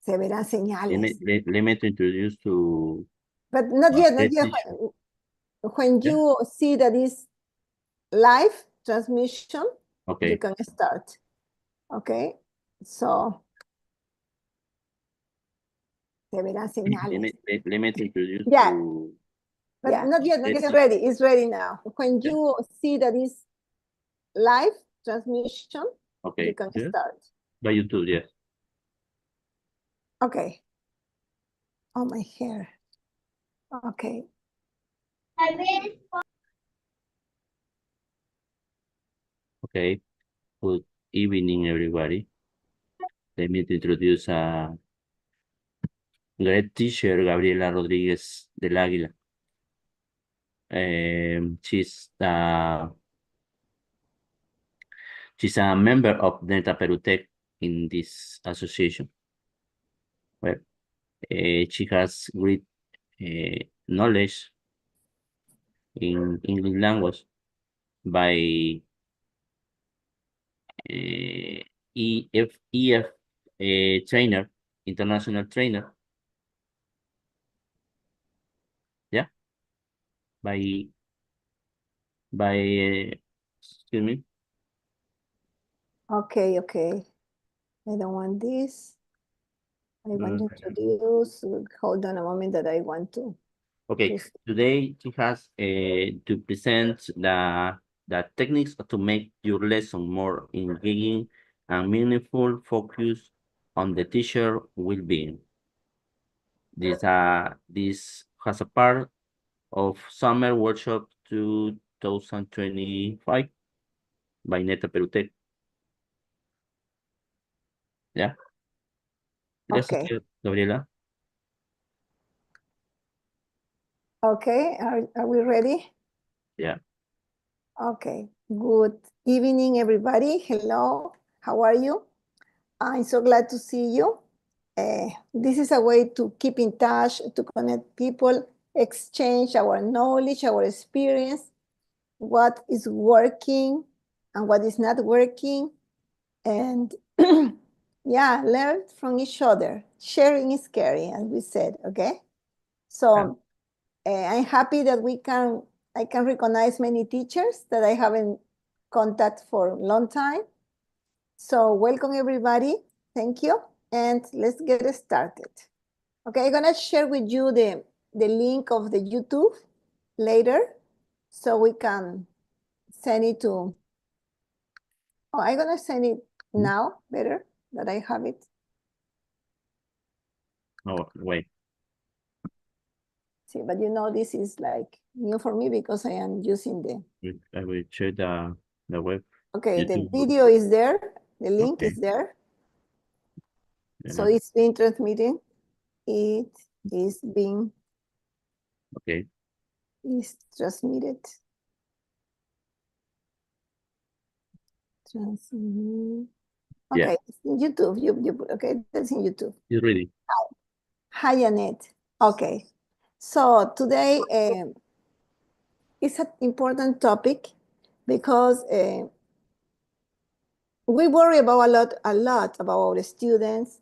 Se verán señales. Let me to introduce to But not yet, not the yet. teacher. When Yeah. you see that is live transmission, Okay. you can start. Okay, so se verán señales. Let me introduce Yeah, to but yeah. not yet, not yet. It's ready. It's ready now. When you see that is live transmission, Okay. you can start. By YouTube, yes. Okay. Oh, my hair. Okay. Okay. Good evening, everybody. Let me introduce a great teacher, Gabriela Rodríguez del Águila. She's a member of A.L.V.A.R.O Tech in this association. Well, she has great knowledge in English language by EF trainer, international trainer. Yeah, by excuse me. Okay, okay. I don't want this. I want to introduce. Hold on a moment that I want to. Okay, today she has to present the techniques to make your lesson more engaging and meaningful, focus on the teacher well-being. This has a part of summer workshop 2025 by A.L.V.A.R.O Tech. Yeah. Okay. Gabriela. Okay, are we ready? Yeah. Okay, good evening, everybody. Hello, how are you? I'm so glad to see you. This is a way to keep in touch, to connect people, exchange our knowledge, our experience, what is working and what is not working. And yeah, learn from each other. Sharing is caring, as we said, okay? So I'm happy that I can recognize many teachers that I haven't contact for a long time. So welcome everybody, thank you. And let's get started. Okay, I'm gonna share with you the link of the YouTube later so we can send it to, oh, I'm gonna send it now better that I have it. Oh, wait. See, but you know, this is like new for me because I am using I will share the web. Okay, YouTube. the video is there, the link is there. So it's being transmitted. It is being is transmitted. Okay, it's in YouTube. Okay, that's in YouTube. You're ready. Hi, Annette. Okay, so today it's an important topic because we worry about a lot about our students,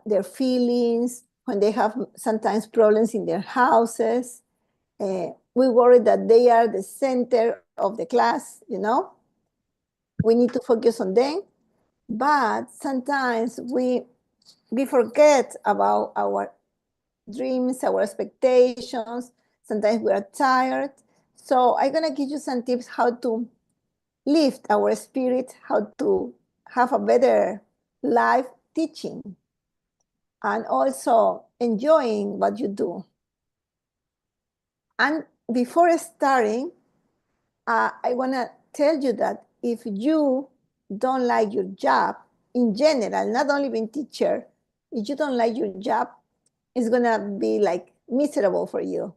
their feelings, when they have sometimes problems in their houses. We worry that they are the center of the class, you know. We need to focus on them, but sometimes we forget about our dreams, our expectations. Sometimes we are tired. So I'm gonna give you some tips how to lift our spirit, how to have a better life teaching, and also enjoying what you do. And before starting, I want to tell you that if you don't like your job in general, not only being teacher, if you don't like your job, it's going to be like miserable for you.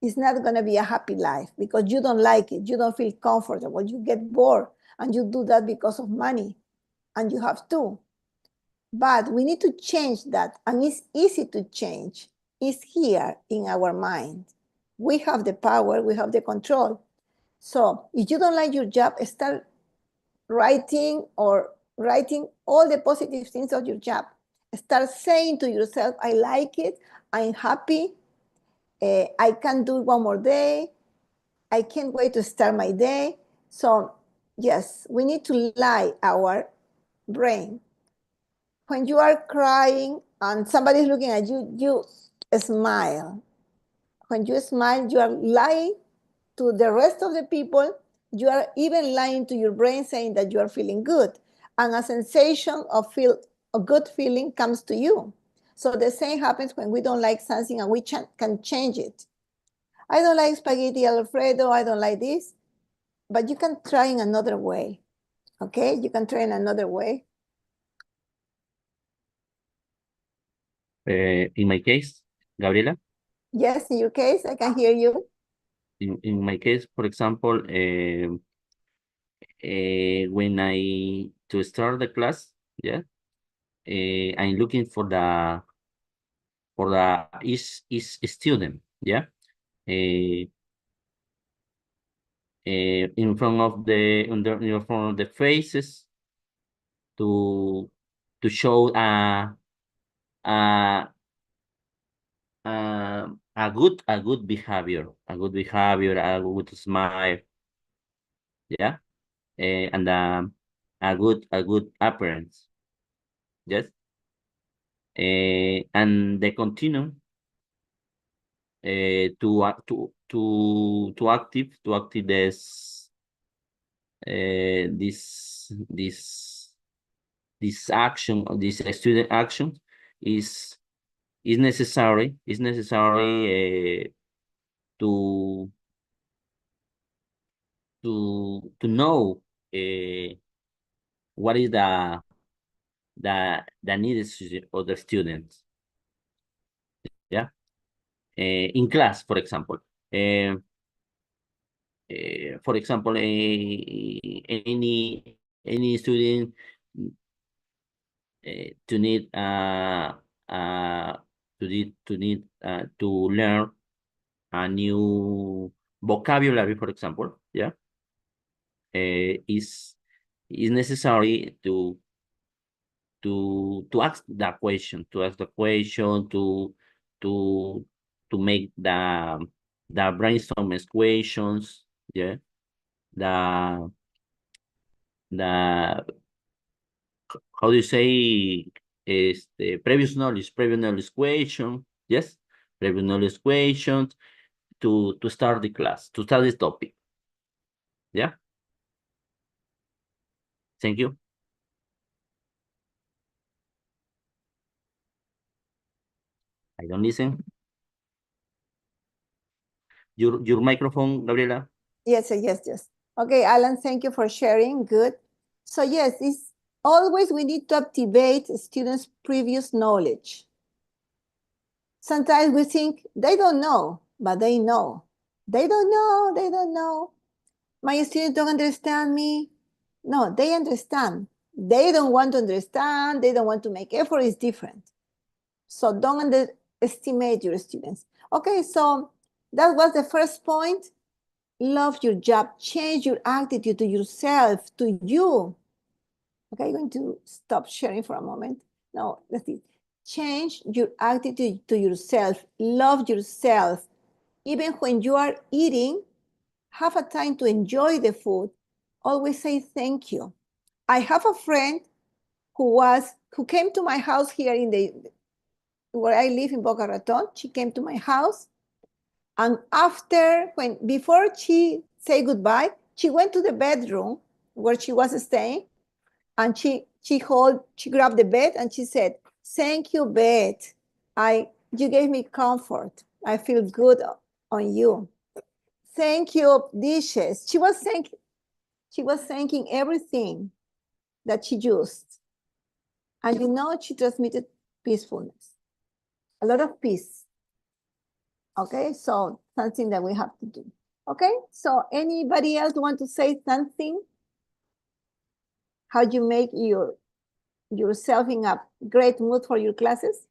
It's not going to be a happy life because you don't like it. You don't feel comfortable. You get bored and you do that because of money, and you have to. But we need to change that, and it's easy to change. It's here in our mind. We have the power, we have the control. So if you don't like your job, start writing all the positive things of your job. Start saying to yourself, I like it, I'm happy, I can do it one more day, I can't wait to start my day. So yes, we need to lie our brain. When you are crying and somebody's looking at you, you smile. When you smile, you are lying to the rest of the people. You are even lying to your brain saying that you are feeling good. And a sensation of a good feeling comes to you. So the same happens when we don't like something and we can change it. I don't like spaghetti Alfredo, I don't like this, but you can try in another way, okay? You can try in another way. In my case, Gabriela? Yes, in your case, I can hear you. In my case, for example, when to start the class, yeah, I'm looking for the each student, yeah, in front of in front of the faces to show a a good behavior, a good smile, yeah, and a good appearance, yes, and they continue to active this action, or this student action is necessary to know what is the needs of the students, yeah, in class, for example. For example, any student to need to learn a new vocabulary, for example, yeah, is necessary to ask the question, to make the brainstorm questions, yeah, the how do you say, previous knowledge question, yes, previous knowledge questions to start the class, to start this topic, yeah. Thank you. I don't listen. Your microphone, Gabriela. Yes, yes. Okay, Alan, thank you for sharing. Good. So yes, it's always we need to activate students' previous knowledge. Sometimes we think they don't know, but they know. They don't know. My students don't understand me. No, they understand. They don't want to understand. They don't want to make effort. It's different. So don't underestimate your students. Okay, so that was the first point. Love your job. Change your attitude to yourself, to you. Okay, I'm going to stop sharing for a moment. No, that's it. Change your attitude to yourself. Love yourself. Even when you are eating, have a time to enjoy the food. Always say thank you. I have a friend who came to my house here where I live in Boca Raton. She came to my house, and before she said goodbye, she went to the bedroom where she was staying, and she grabbed the bed and she said, "Thank you, bed. You gave me comfort. I feel good on you. Thank you, dishes." She was thanking everything that she used. And she transmitted peacefulness, a lot of peace. Okay, so something that we have to do. Okay, so anybody else want to say something? How you make yourself in a great mood for your classes?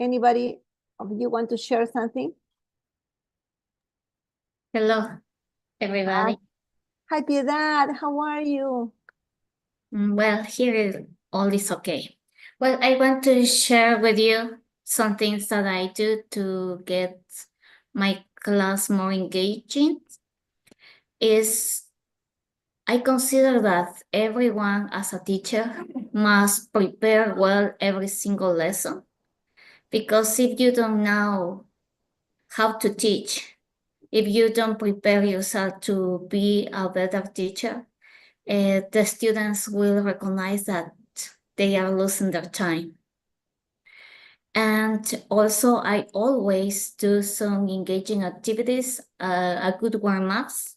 Anybody of you want to share something? Hello, everybody. Hi, Piedad. How are you? Well, here all is okay. Well, I want to share with you some things that I do to get my class more engaging. I consider that everyone as a teacher must prepare well every single lesson, because if you don't know how to teach, if you don't prepare yourself to be a better teacher, the students will recognize that they are losing their time. And also, I always do some engaging activities, a good warm-ups,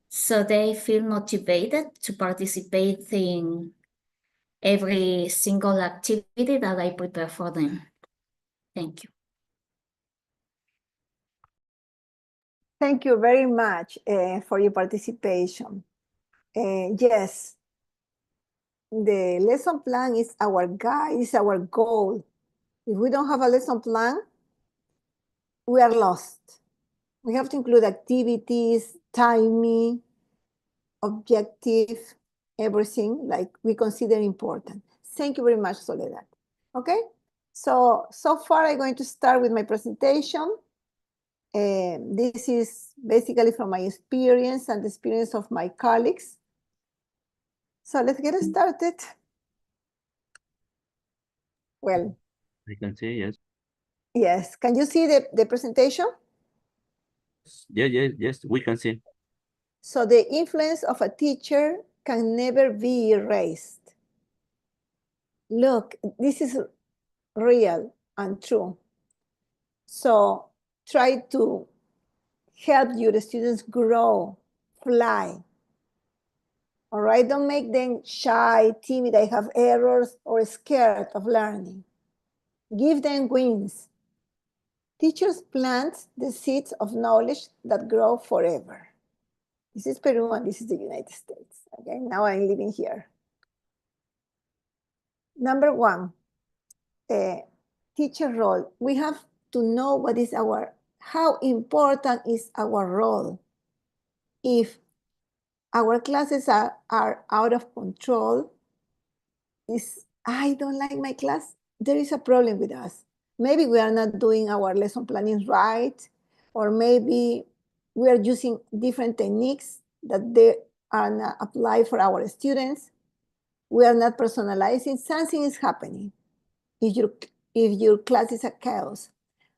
so they feel motivated to participate in every single activity that I prepare for them. Thank you. Thank you very much for your participation. Yes, the lesson plan is our guide, is our goal. If we don't have a lesson plan, we are lost. We have to include activities, timing, objective, everything like we consider important. Thank you very much, Soledad. Okay, so far I'm going to start with my presentation. This is basically from my experience and the experience of my colleagues. So let's get started. Well, I can see, yes. yes, can you see the presentation? Yes, we can see. So the influence of a teacher can never be erased. Look, this is real and true. So try to help your students grow, fly. All right, don't make them shy, timid, they have errors, or scared of learning. Give them wings. Teachers plant the seeds of knowledge that grow forever. This is Peru and this is the United States. Okay, now I'm living here. Number one, teacher role. We have to know what is how important is our role. If our classes are out of control, I don't like my class, there is a problem with us. Maybe we are not doing our lesson planning right, or maybe we are using different techniques that they are not applied for our students. We are not personalizing. Something is happening if your class is a chaos.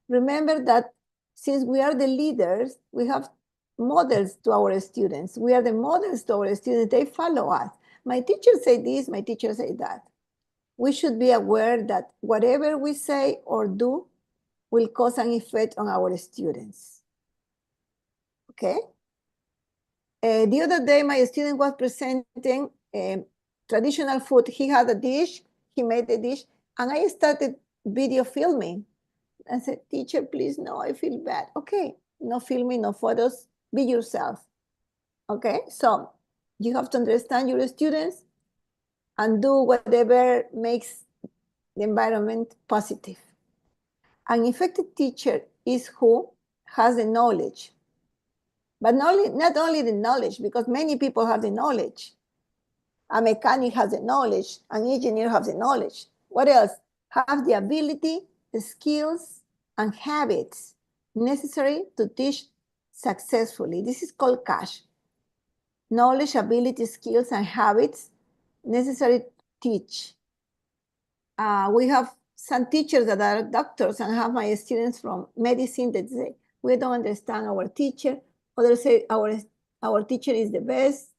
Remember that since we are the leaders, we have models to our students. We are the models to our students. They follow us. My teacher say this, my teacher say that. We should be aware that whatever we say or do will cause an effect on our students. Okay? The other day, my student was presenting traditional food. He had a dish, he made a dish, and I started video filming. I said, teacher, please, no, I feel bad. Okay, no filming, no photos, be yourself. Okay, so you have to understand your students and do whatever makes the environment positive. An effective teacher is who has the knowledge, but not only the knowledge, because many people have the knowledge. A mechanic has the knowledge, an engineer has the knowledge. What else? Have the ability, the skills, and habits necessary to teach successfully. This is called cash. Knowledge, ability, skills, and habits necessary to teach. We have some teachers that are doctors and have my students from medicine that say, we don't understand our teacher. Others say our teacher is the best.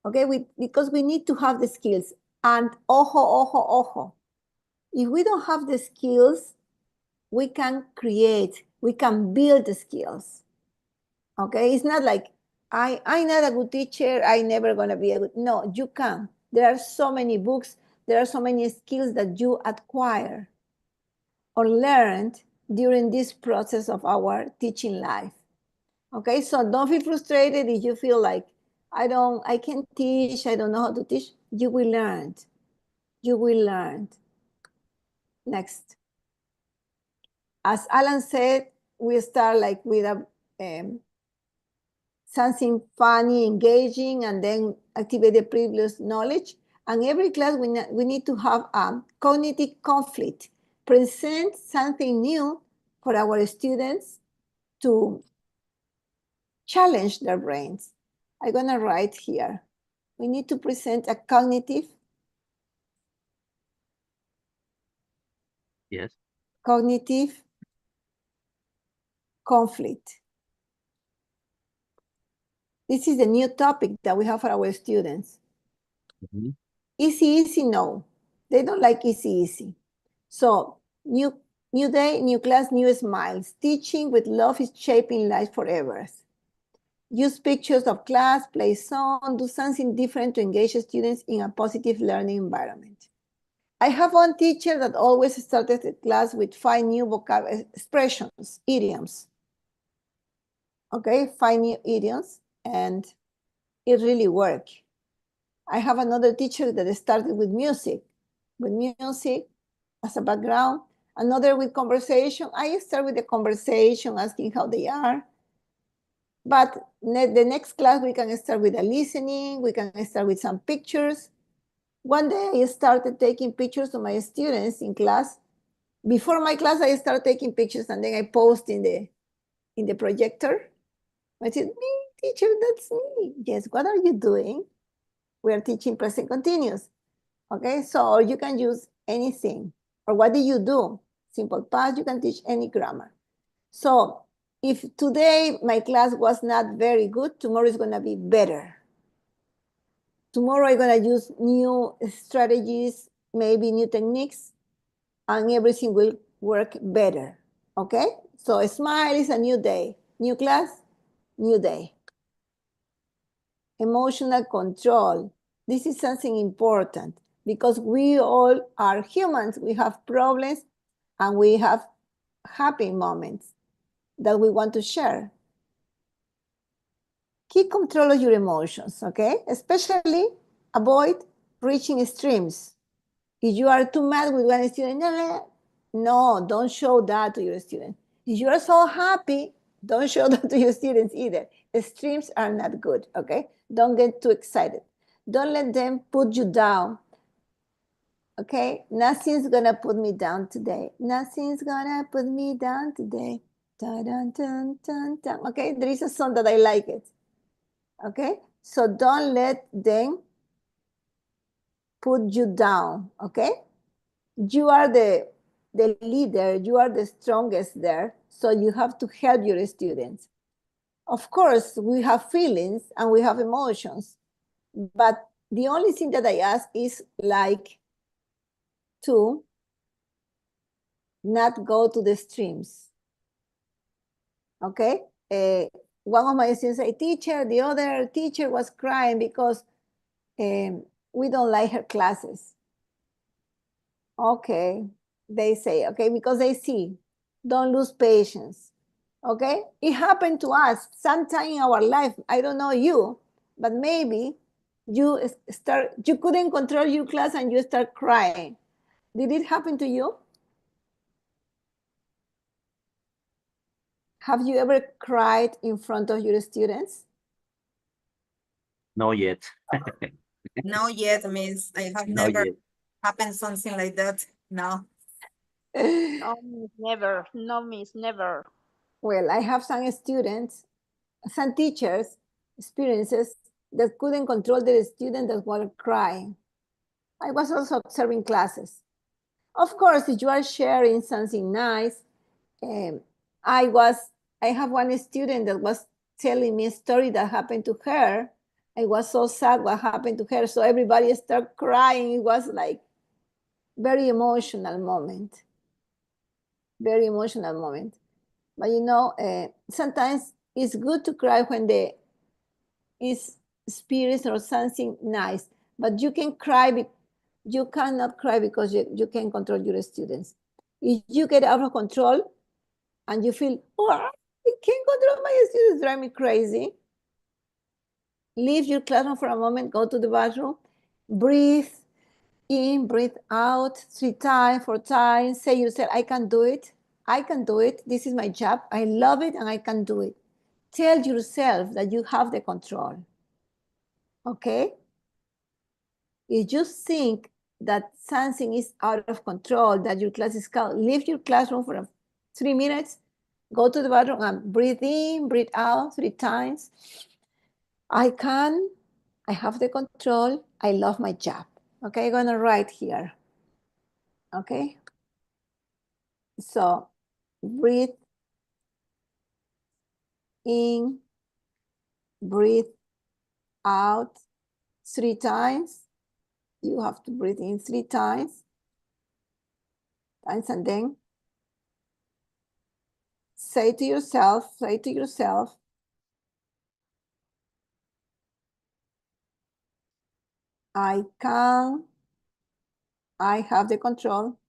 Okay, because we need to have the skills. And ojo. If we don't have the skills, we can create, we can build the skills. Okay, it's not like, I'm not a good teacher, I'm never gonna be a good, no, you can. There are so many books, there are so many skills that you acquire or learned during this process of our teaching life. Okay, so don't feel frustrated if you feel like, I can't teach, I don't know how to teach. You will learn. You will learn. Next. As Alan said, we start like with something funny, engaging, and then activate the previous knowledge. And every class we need to have a cognitive conflict, present something new for our students to challenge their brains. I'm gonna write here. We need to present a cognitive conflict. This is the new topic that we have for our students. Mm-hmm. Easy, no. They don't like easy. So, new day, new class, new smiles. Teaching with love is shaping life forever. Use pictures of class, play song, do something different to engage students in a positive learning environment. I have one teacher that always started the class with 5 new vocabulary expressions, idioms. Okay, 5 new idioms, and it really worked. I have another teacher that started with music as a background, another with conversation. I start with the conversation, asking how they are. But the next class, we can start with a listening, we can start with some pictures. One day I started taking pictures of my students in class. Before my class, I started taking pictures and then I post in the projector. I said, me, teacher, that's me. Yes, what are you doing? We are teaching present continuous. Okay, so you can use anything. Or what do you do? Simple past, you can teach any grammar. So if today my class was not very good, tomorrow is gonna be better. Tomorrow I'm gonna use new strategies, maybe new techniques, and everything will work better, okay? So a smile is a new day. New class, new day. Emotional control. This is something important because we all are humans. We have problems and we have happy moments that we want to share. Keep control of your emotions, okay? Especially avoid reaching extremes. If you are too mad with one student, no, don't show that to your student. If you are so happy, don't show that to your students either. Extremes are not good, okay? Don't get too excited. Don't let them put you down, okay? Nothing's gonna put me down today. Nothing's gonna put me down today. Dun, dun, dun, dun, dun. Okay, there is a song that I like it. Okay, so don't let them put you down, okay? You are the leader, you are the strongest there, so you have to help your students. Of course, we have feelings and we have emotions, but the only thing that I ask is like to not go to the extremes, okay? One of my students said, teacher, the other teacher was crying because we don't like her classes. Okay, they say, okay, because they see, don't lose patience, okay? It happened to us sometime in our life. I don't know you, but maybe you couldn't control your class and you start crying. Did it happen to you? Have you ever cried in front of your students? No yet. No yet, Miss. I have never happened something like that. No. No, Miss, never. No, Miss, never. Well, I have some students, some teachers, experiences that couldn't control their students that were crying. I was also observing classes. Of course, if you are sharing something nice, I have one student that was telling me a story that happened to her. I was so sad what happened to her. So everybody started crying. It was like very emotional moment. Very emotional moment. But you know, sometimes it's good to cry when there is spirits or something nice. But you can cry, you cannot cry because you can't control your students. If you get out of control and you feel, oh, I can't control my students, drive me crazy. Leave your classroom for a moment, go to the bathroom, breathe in, breathe out 3 times, 4 times. Say yourself, I can do it. I can do it. This is my job. I love it and I can do it. Tell yourself that you have the control. Okay? If you think that something is out of control, that your class is called, leave your classroom for 3 minutes, go to the bathroom and breathe in, breathe out 3 times. I have the control, I love my job. Okay, I'm gonna write here. Okay, so breathe in, breathe out 3 times. You have to breathe in 3 times, and then say to yourself, I have the control.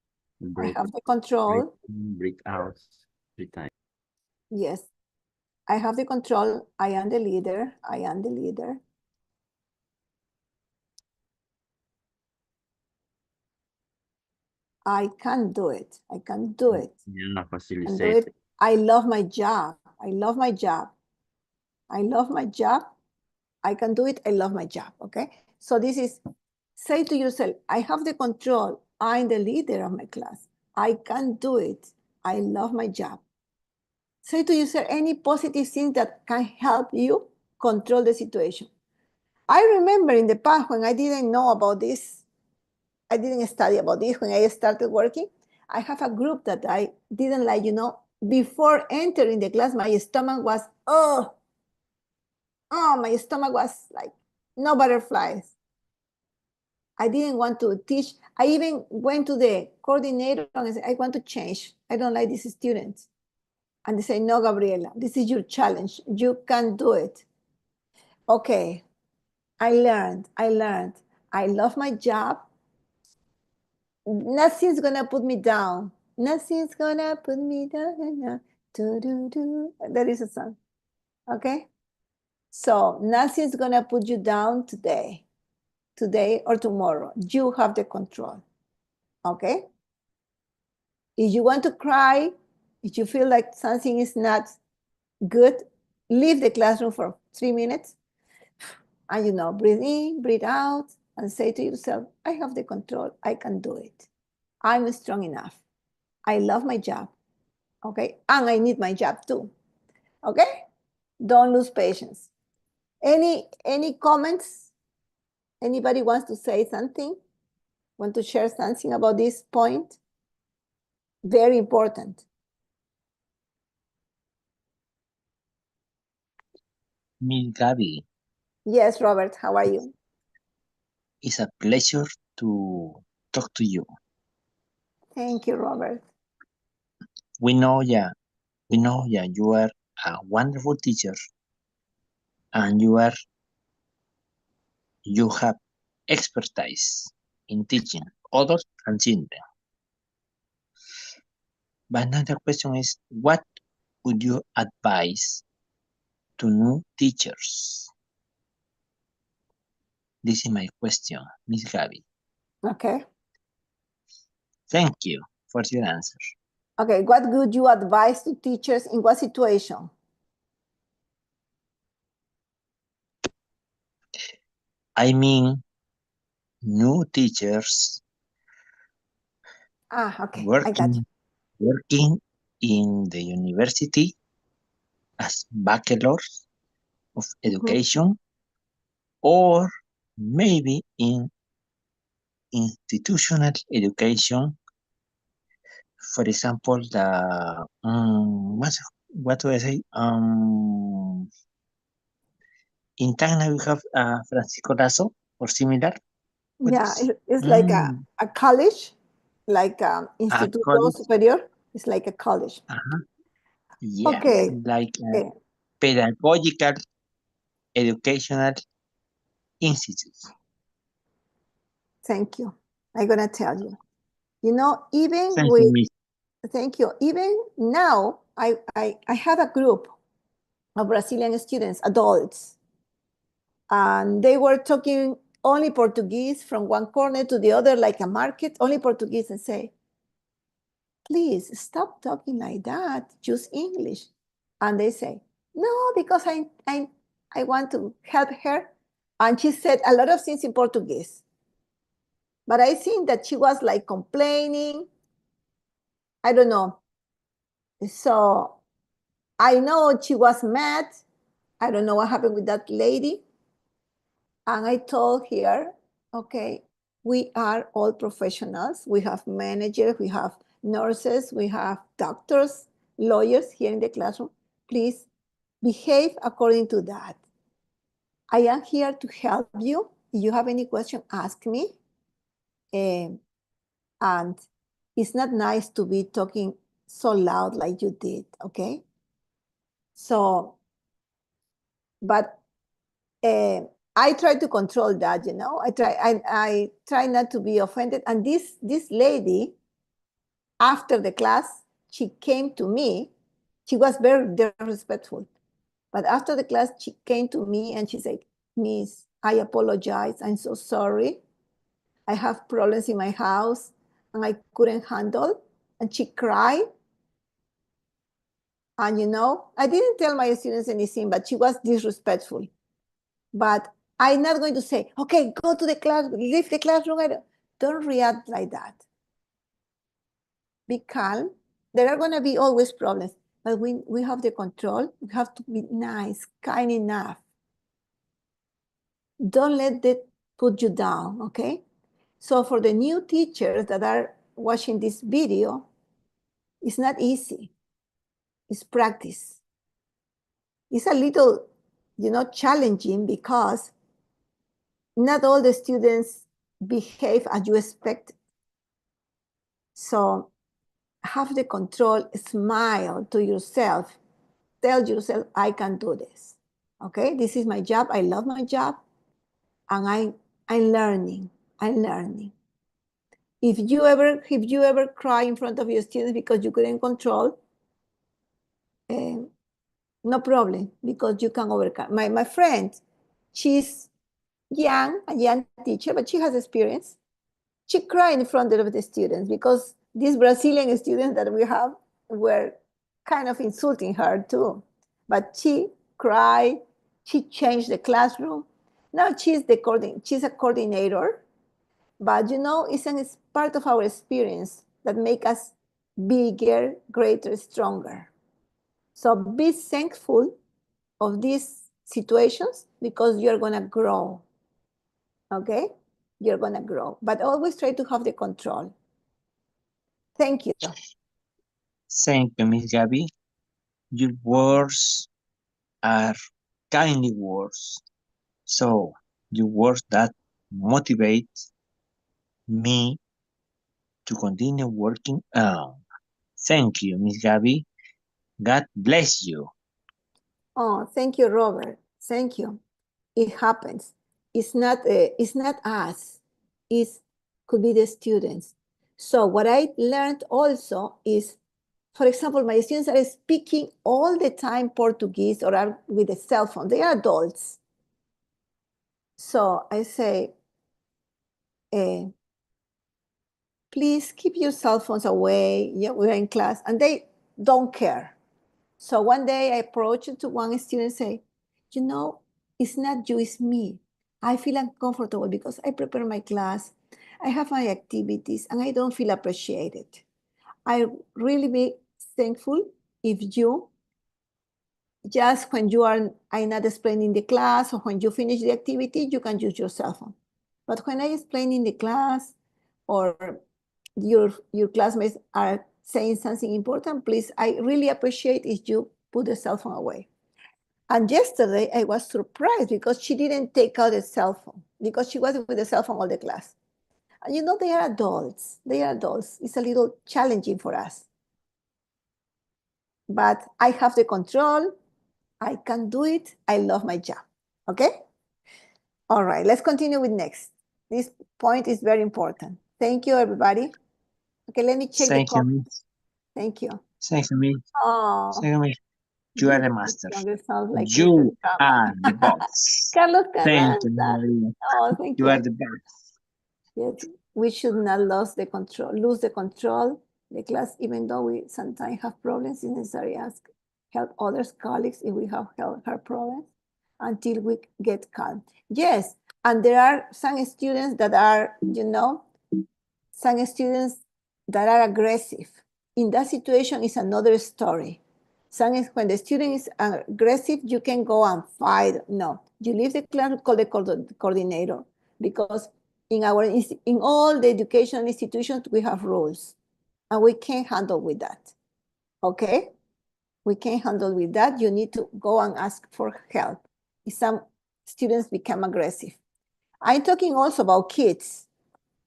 Breathe, I have the control. breathe in, breathe out 3 times. Yes, I have the control. I am the leader. I am the leader. I can do it. I can do it. Yeah, I can do facilitate. it. I love my job. I love my job. I love my job. I can do it. I love my job. Okay. So this is, say to yourself, I have the control. I'm the leader of my class. I can do it. I love my job. Say to yourself any positive thing that can help you control the situation. I remember in the past when I didn't know about this, I didn't study about this when I started working. I have a group that I didn't like, before entering the class, my stomach was, my stomach was like no butterflies. I didn't want to teach. I even went to the coordinator and said, I want to change. I don't like these students. And they say, no, Gabriela, this is your challenge. You can do it. Okay, I learned. I love my job. Nothing's gonna put me down. Nothing's gonna put me down. That is a song. Okay? So nothing's gonna put you down today or tomorrow. You have the control. Okay? If you want to cry, if you feel like something is not good, leave the classroom for 3 minutes and breathe in, breathe out, and say to yourself, I have the control. I can do it. I'm strong enough. I love my job. Okay? And I need my job too. Okay? Don't lose patience. Any comments? Anybody wants to say something? Want to share something about this point? Very important. Miss Gabby, Yes, Robert, how are you? it's a pleasure to talk to you. Thank you, Robert. We know you are a wonderful teacher and you have expertise in teaching others and children. But another question is, what would you advise to new teachers? This is my question, Miss Gabby. Okay. Thank you for your answer. Okay, what would you advise to teachers in what situation? I mean, new teachers Okay, I got you. working in the university as bachelors of education or maybe in institutional education. For example, what do I say? In Tacna we have Francisco Lazo or similar. Yeah, it's like a college, like Instituto college. Superior. It's like a college. Yeah, Okay. like pedagogical educational institute. Thank you. I'm gonna tell you. Even Thank with you, Miss. thank you. Even now, I have a group of Brazilian students, adults, and they were talking only Portuguese from one corner to the other, like a market, only Portuguese, and say, please stop talking like that, use English. And they say, no, because I want to help her. And she said a lot of things in Portuguese. But I think that she was like complaining. I don't know. So I know she was mad. I don't know what happened with that lady. And I told her, okay, we are all professionals. We have managers, we have nurses, we have doctors, lawyers here in the classroom. Please behave according to that. I am here to help you. If you have any question, ask me. And it's not nice to be talking so loud like you did, okay? So, but I try to control that, you know. I try not to be offended. And this lady, after the class, she came to me. She was very, very respectful. But after the class, she came to me and she said, Miss, I apologize. I'm so sorry. I have problems in my house and I couldn't handle. And she cried. And you know, I didn't tell my students anything, but she was disrespectful. But I'm not going to say, okay, go to the class, leave the classroom. Don't react like that. Be calm. There are going to be always problems, but we have the control. We have to be nice, kind enough. Don't let that put you down, okay? So for the new teachers that are watching this video, it's not easy. It's practice. It's a little, you know, challenging because not all the students behave as you expect. So have the control, smile to yourself, tell yourself, I can do this. Okay, this is my job. I love my job. And I'm learning. I'm learning. If you ever cry in front of your students because you couldn't control, no problem, because you can overcome. My friend, she's a young teacher, but she has experience. She cried in front of the students because these Brazilian students that we have were kind of insulting her too. But she cried, she changed the classroom. Now she's a coordinator, but you know, it's part of our experience that make us bigger, greater, stronger. So be thankful of these situations because you're gonna grow, okay? You're gonna grow, but always try to have the control. Thank you. Thank you, Miss Gabby. Your words are kindly words. So, your words that motivate me to continue working on. Thank you, Miss Gabby. God bless you. Oh, thank you, Robert. Thank you. It happens. It's not us. Could be the students. So what I learned also is, for example, my students are speaking all the time Portuguese or are with a cell phone. They are adults. So I say, please keep your cell phones away. Yeah, we're in class, and they don't care. So one day I approached to one student and say, you know, it's not you, it's me. I feel uncomfortable because I prepare my class, I have my activities, and I don't feel appreciated. I really be thankful if you, just when I'm not explaining the class or when you finish the activity, you can use your cell phone. But when I explain in the class or your classmates are saying something important, please, I really appreciate if you put the cell phone away. And yesterday I was surprised because she didn't take out the cell phone because she was with the cell phone all the class. And you know, they are adults. They are adults. It's a little challenging for us. But I have the control. I can do it. I love my job. Okay? All right, let's continue with next. This point is very important. Thank you, everybody. Okay, let me check the comments. Thank you. Thank you, Miss. Oh, Thank you, Miss. You are the master. Like You are the boss. Carlos Thank Carranza. you, Maria. Oh, thank you. You are the best. Yes, we should not lose the control. The class, even though we sometimes have problems, it's necessary ask help others, colleagues, if we have her problems until we get calm. Yes, and there are some students that are, you know, Some students that are aggressive. In that situation is another story. When the student is aggressive, you can go and fight. No, you leave the class, call the coordinator, because in all the educational institutions, we have rules, and we can't handle with that, okay? We can't handle with that. You need to go and ask for help if some students become aggressive. I'm talking also about kids,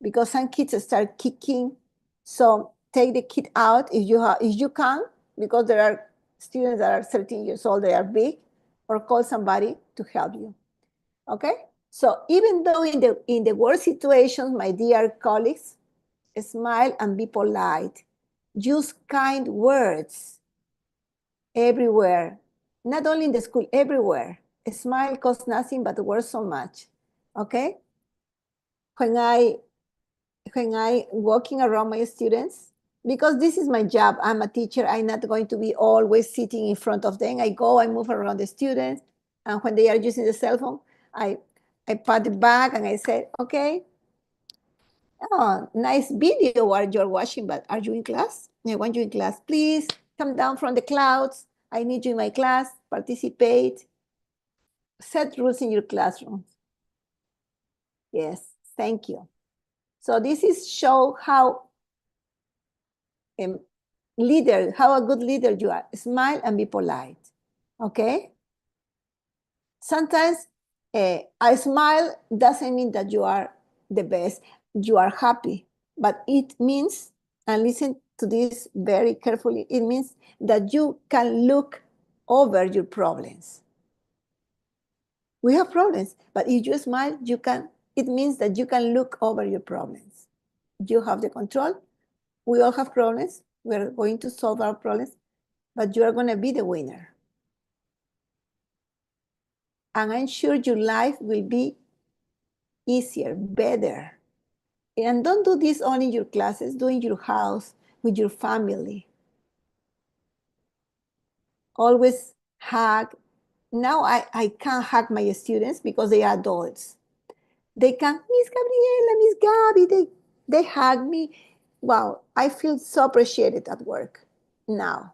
because some kids start kicking. So take the kid out if you can, because there are students that are 13 years old, they are big, or call somebody to help you. Okay? So even though in the worst situations, my dear colleagues, smile and be polite. Use kind words everywhere, not only in the school, everywhere. A smile costs nothing, but worth so much. Okay? When I walking around my students, because this is my job, I'm a teacher, I'm not going to be always sitting in front of them. I move around the students, and when they are using the cell phone, I pat it back and I say, okay, oh, nice video what you're watching, but are you in class? I want you in class. Please come down from the clouds. I need you in my class, participate. Set rules in your classroom. Yes, thank you. So this is show how how a good leader you are. Smile and be polite, okay? Sometimes a smile doesn't mean that you are the best, you are happy, but it means, and listen to this very carefully, it means that you can look over your problems. We have problems, but if you smile, it means that you can look over your problems. You have the control. We all have problems. We're going to solve our problems, but you are going to be the winner. And I'm sure your life will be easier, better. And don't do this only in your classes, do it in your house, with your family. Always hug. Now I can't hug my students because they are adults. They can, Miss Gabriela, Miss Gabby, they hug me. Wow, I feel so appreciated at work now.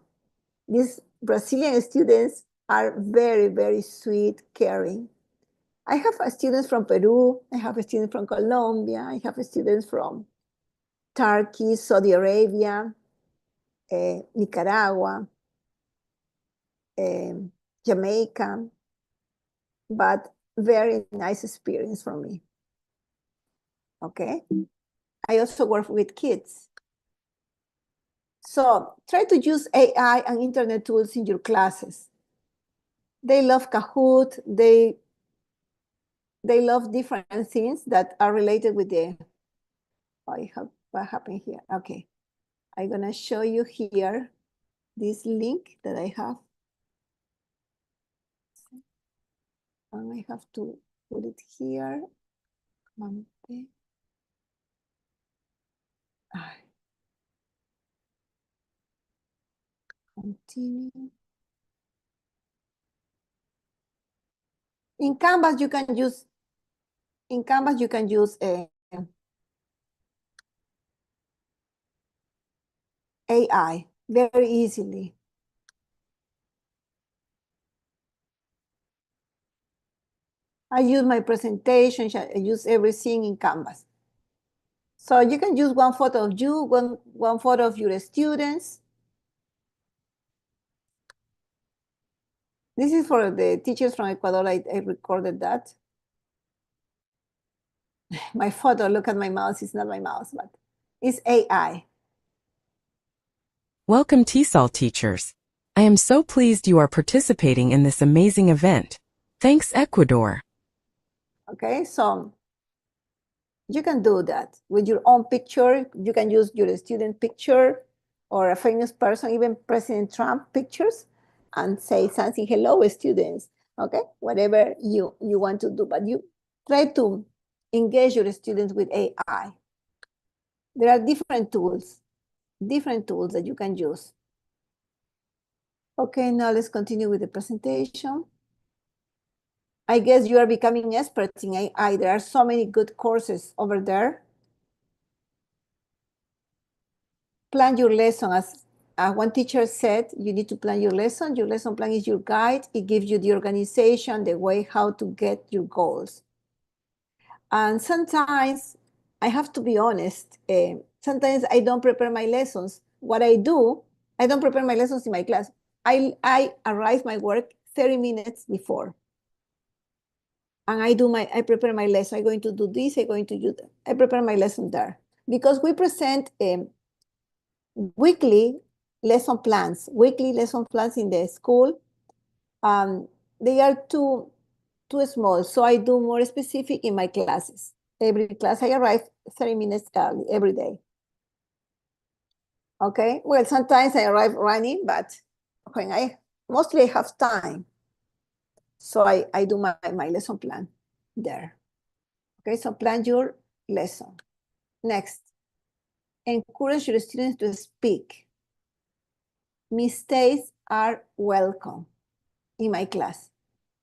These Brazilian students are very, very sweet, caring. I have students from Peru, I have students from Colombia, I have students from Turkey, Saudi Arabia, Nicaragua, Jamaica, but very nice experience for me. Okay. I also work with kids. So try to use AI and internet tools in your classes. They love Kahoot. They love different things that are related with the, what happened here? Okay. I'm gonna show you here this link that I have. And I have to put it here. Continue. In Canvas, you can use AI very easily. I use my presentation, I use everything in Canvas. So you can use one photo of you, one photo of your students. This is for the teachers from Ecuador, I recorded that. My photo, look at my mouse, it's not my mouse, but it's AI. Welcome TESOL teachers. I am so pleased you are participating in this amazing event. Thanks Ecuador. Okay, so you can do that with your own picture. You can use your student picture or a famous person, even President Trump pictures, and say something, hello students, okay? Whatever you want to do, but you try to engage your students with AI. There are different tools that you can use. Okay, now let's continue with the presentation. I guess you are becoming experts in AI. There are so many good courses over there. plan your lesson. As one teacher said, you need to plan your lesson. Your lesson plan is your guide. It gives you the organization, the way how to get your goals. And sometimes, I have to be honest, sometimes I don't prepare my lessons. What I do, I don't prepare my lessons in my class. I arrive my work 30 minutes before. And I prepare my lesson. I'm going to do this, I'm going to do that. I prepare my lesson there. Because we present weekly lesson plans in the school. They are too small, so I do more specific in my classes. Every class I arrive 30 minutes early every day. Okay, well, sometimes I arrive running, but when I mostly have time, so I do my lesson plan there. Okay, so plan your lesson. Next, encourage your students to speak. Mistakes are welcome in my class.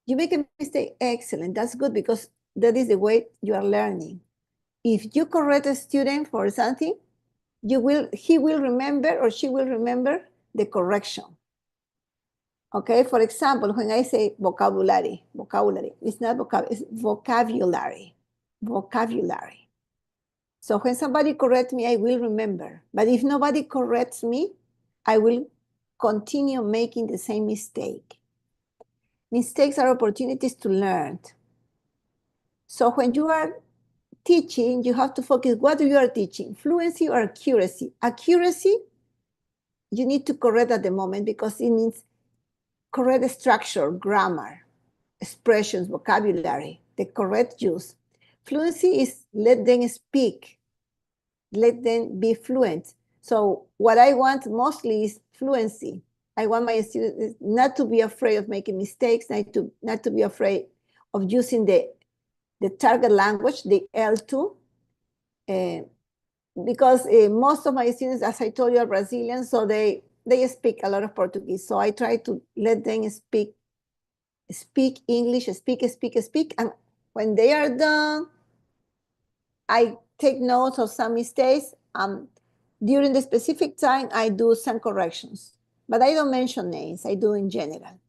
You make a mistake, excellent, that's good, because that is the way you are learning. If you correct a student for something, he will remember or she will remember the correction. Okay, for example, when I say vocabulary, it's not vocabulary, it's vocabulary. So when somebody corrects me, I will remember. But if nobody corrects me, I will continue making the same mistake. Mistakes are opportunities to learn. So when you are teaching, you have to focus what you are teaching, fluency or accuracy. Accuracy, you need to correct at the moment because it means correct structure, grammar, expressions, vocabulary, the correct use. Fluency is let them speak, let them be fluent. So what I want mostly is fluency. I want my students not to be afraid of making mistakes, not to be afraid of using the target language, the L2, because most of my students, as I told you, are Brazilian, so they speak a lot of Portuguese. So I try to let them speak English, speak. And when they are done, I take notes of some mistakes. During the specific time, I do some corrections, but I don't mention names. I do in general.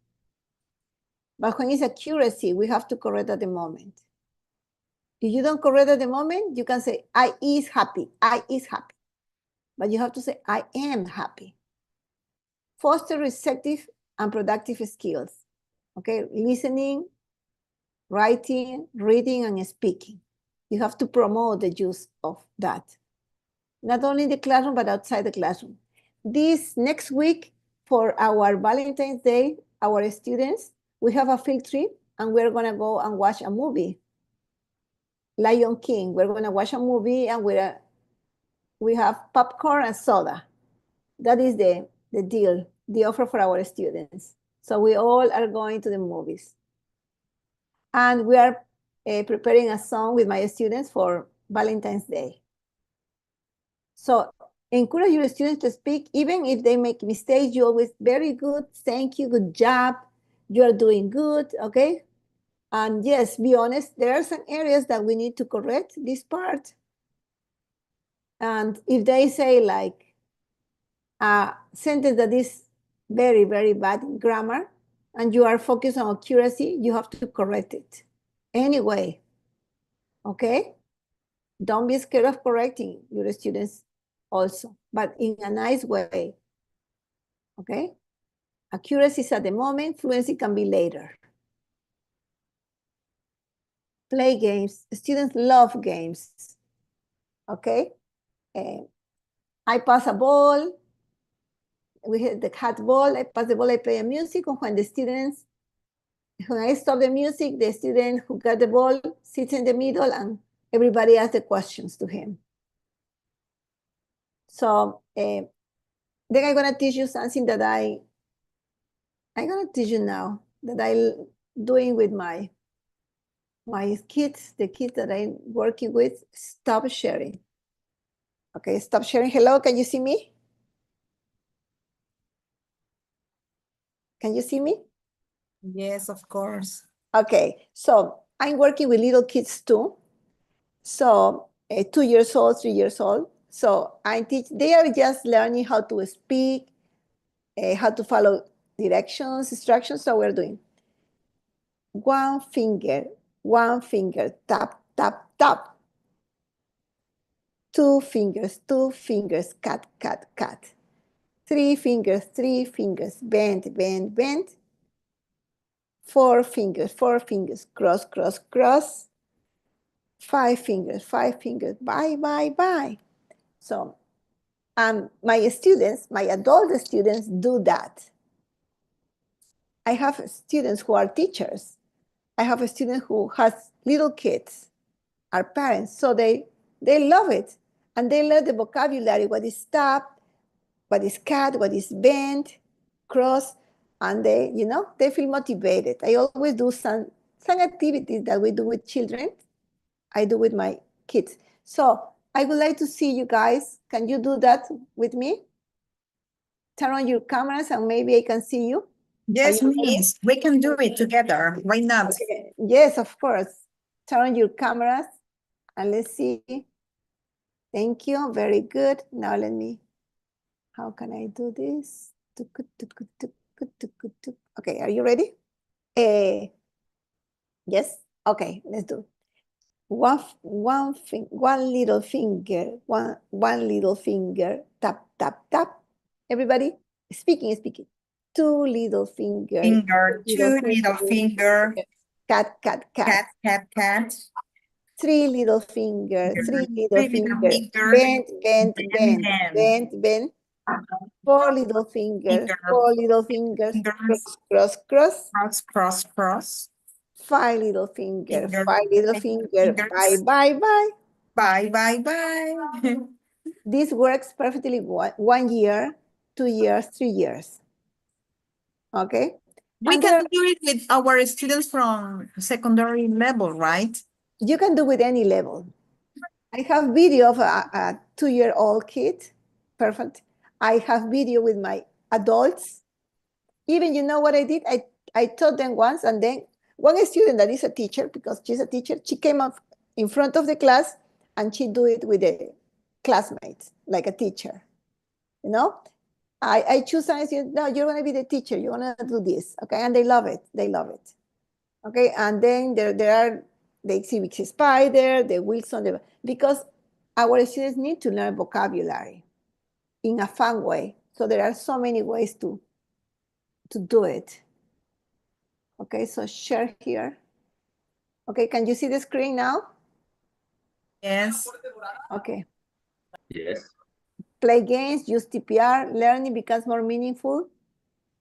But when it's accuracy, we have to correct at the moment. If you don't correct at the moment, you can say, I is happy. But you have to say, I am happy. Foster receptive and productive skills. Okay, listening, writing, reading, and speaking. You have to promote the use of that. Not only in the classroom, but outside the classroom. This next week, for our Valentine's Day, our students, we have a field trip, and we're gonna go and watch a movie. Lion King, we're gonna watch a movie, and we have popcorn and soda. That is the deal, the offer for our students. So we all are going to the movies. And we are preparing a song with my students for Valentine's Day. So encourage your students to speak, even if they make mistakes. You always, very good, thank you, good job, you are doing good, okay? And yes, be honest, there are some areas that we need to correct this part. And if they say like a sentence that is very, very bad in grammar, and you are focused on accuracy, you have to correct it anyway, okay? Don't be scared of correcting your students also, but in a nice way, okay? Accuracy is at the moment, fluency can be later. Play games, students love games, okay? I pass a ball, we hit the cat ball, I pass the ball, I play a music, and when I stop the music, the student who got the ball sits in the middle and everybody asks the questions to him. So then I'm gonna teach you something that I'm gonna teach you now that I'm doing with my kids, the kids that I'm working with. Stop sharing. Okay, stop sharing. Hello, can you see me? Can you see me? Yes, of course. Okay, so I'm working with little kids too. So 2 years old, 3 years old. So I teach, they are just learning how to speak, how to follow directions, instructions. So we're doing one finger, tap, tap, tap. Two fingers, cut, cut, cut. Three fingers, bend, bend, bend. Four fingers, cross, cross, cross. Five fingers, bye, bye, bye. So my students, my adult students do that. I have students who are teachers. I have a student who has little kids, are parents, so they love it. And they learn the vocabulary, what is tap, what is cut, what is bend, cross, and they, you know, they feel motivated. I always do some activities that we do with children. I do with my kids. So I would like to see you guys. Can you do that with me? Turn on your cameras and maybe I can see you. Yes, Miss, we can do it together. Why not? Okay. Yes, of course. Turn on your cameras and let's see. Thank you. Very good. Now let me, how can I do this? Okay, are you ready? Yes? Okay, let's do. One little finger, one little finger, tap, tap, tap. Everybody, speaking. Two little fingers. Two little finger. Cat, cat, cat. Cat, cat, cat. Three little fingers, fingers. bend, bend, bend, bend, bend. Four little fingers, cross, cross, cross. Cross, cross, cross. Five little fingers, Fingers. bye, bye, bye. Bye, bye, bye. This works perfectly 1 year, 2 years, 3 years. Okay? We can do it with our students from secondary level, right? You can do with any level. I have video of a 2-year-old kid. Perfect. I have video with my adults. Even, you know what I did? I taught them once, and then one student that is a teacher, because she's a teacher, she came up in front of the class and she do it with the classmates, like a teacher. You know? I choose and I say, no, you're going to be the teacher. You want to do this. Okay. And they love it. They love it. Okay. And then there are the exhibit spider, the Wilson, because our students need to learn vocabulary in a fun way. So there are so many ways to do it. Okay. So share here. Okay. Can you see the screen now? Yes. Okay. Yes. Play games, use TPR, learning becomes more meaningful.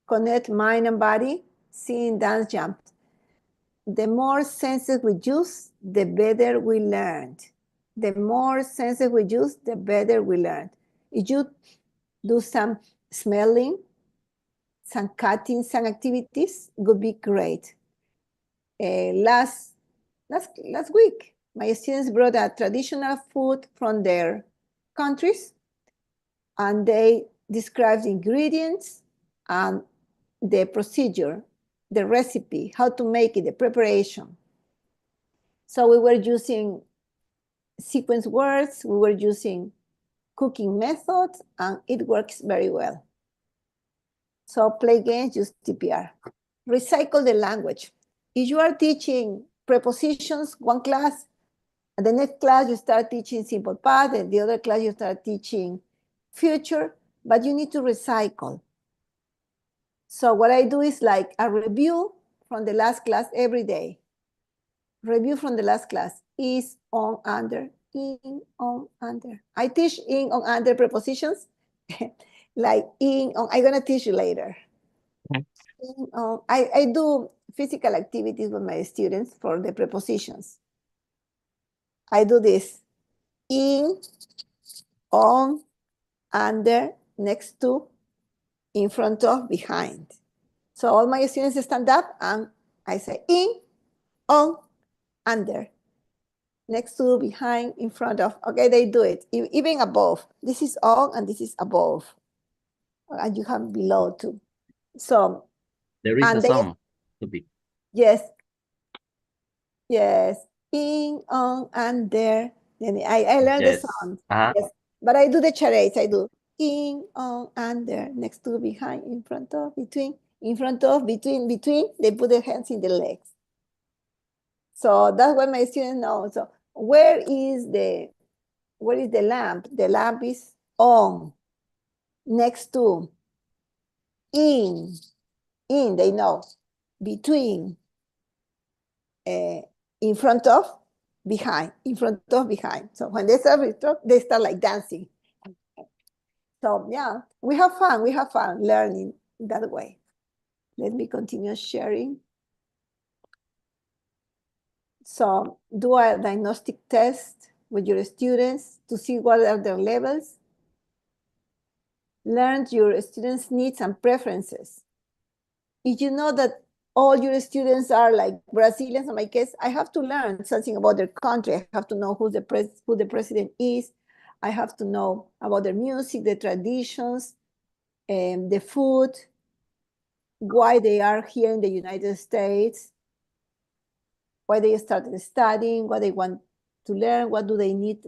Connect mind and body, sing, dance, jump. The more senses we use, the better we learn. The more senses we use, the better we learn. If you do some smelling, some cutting, some activities, would be great. Last week, my students brought a traditional food from their countries, and they described the ingredients and the procedure, the recipe, how to make it, the preparation. So we were using sequence words, we were using cooking methods, and it works very well. So play games, use TPR. Recycle the language. If you are teaching prepositions, one class, and the next class you start teaching simple past, and the other class you start teaching future, but you need to recycle. So what I do is like a review from the last class every day. Review from the last class. Is, on, under, in, on, under. I teach in, on, under prepositions. Like in, on, I'm gonna teach you later. Okay. In, on, I do physical activities with my students for the prepositions. I do this. In, on, under, next to, in front of, behind. So all my students stand up and I say in, on, under, next to, behind, in front of. Okay, they do it. Even above. This is on and this is above. And you have below too. So there is a song to be. Yes. Yes. In, on, under. Then I learned the song. Uh-huh. Yes. But I do the charades. I do in, on, under, next to, behind, in front of, between, in front of, between. They put their hands in the legs. So that's what my students know. So where is the lamp? The lamp is on, next to, in, they know, between, in front of, behind, in front of, behind. So when they start like dancing. So yeah, we have fun learning that way. Let me continue sharing. So do a diagnostic test with your students to see what are their levels. Learn your students' needs and preferences. If you know that all your students are like Brazilians, in my case, I have to learn something about their country. I have to know who the president is. I have to know about their music, the traditions, the food, why they are here in the United States, why they started studying, what they want to learn, what do they need